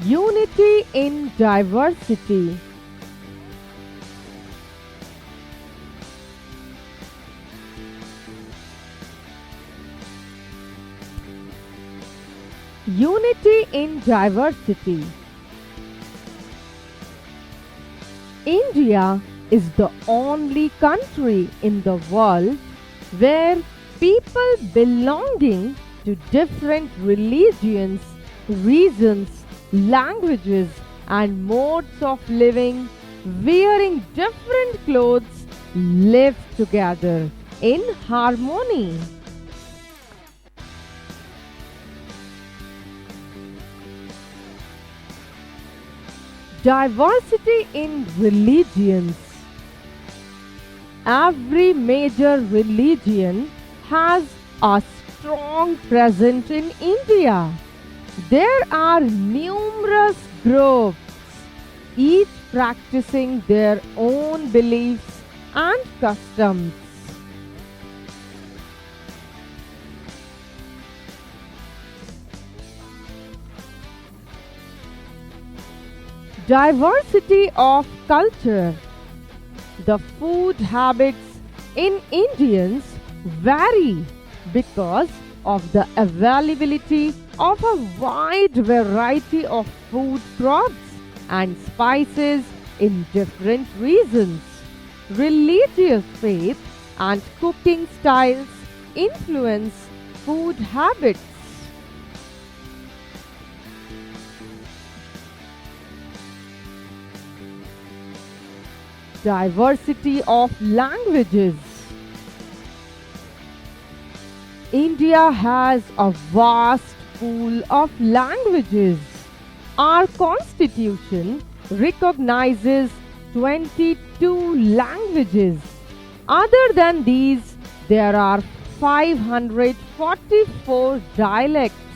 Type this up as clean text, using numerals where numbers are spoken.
Unity in diversity. Unity in diversity. India is the only country in the world where people belonging to different religions, regions, languages, and modes of living, wearing different clothes, live together in harmony. Diversity in religions. Every major religion has a strong presence in India. There are numerous groups, each practicing their own beliefs and customs. Diversity of culture. The food habits in Indians vary because of the availability of a wide variety of food crops and spices in different regions. Religious faith and cooking styles influence food habits. Diversity of languages. India has a vast pool of languages. Our constitution recognizes 22 languages. Other than these, there are 544 dialects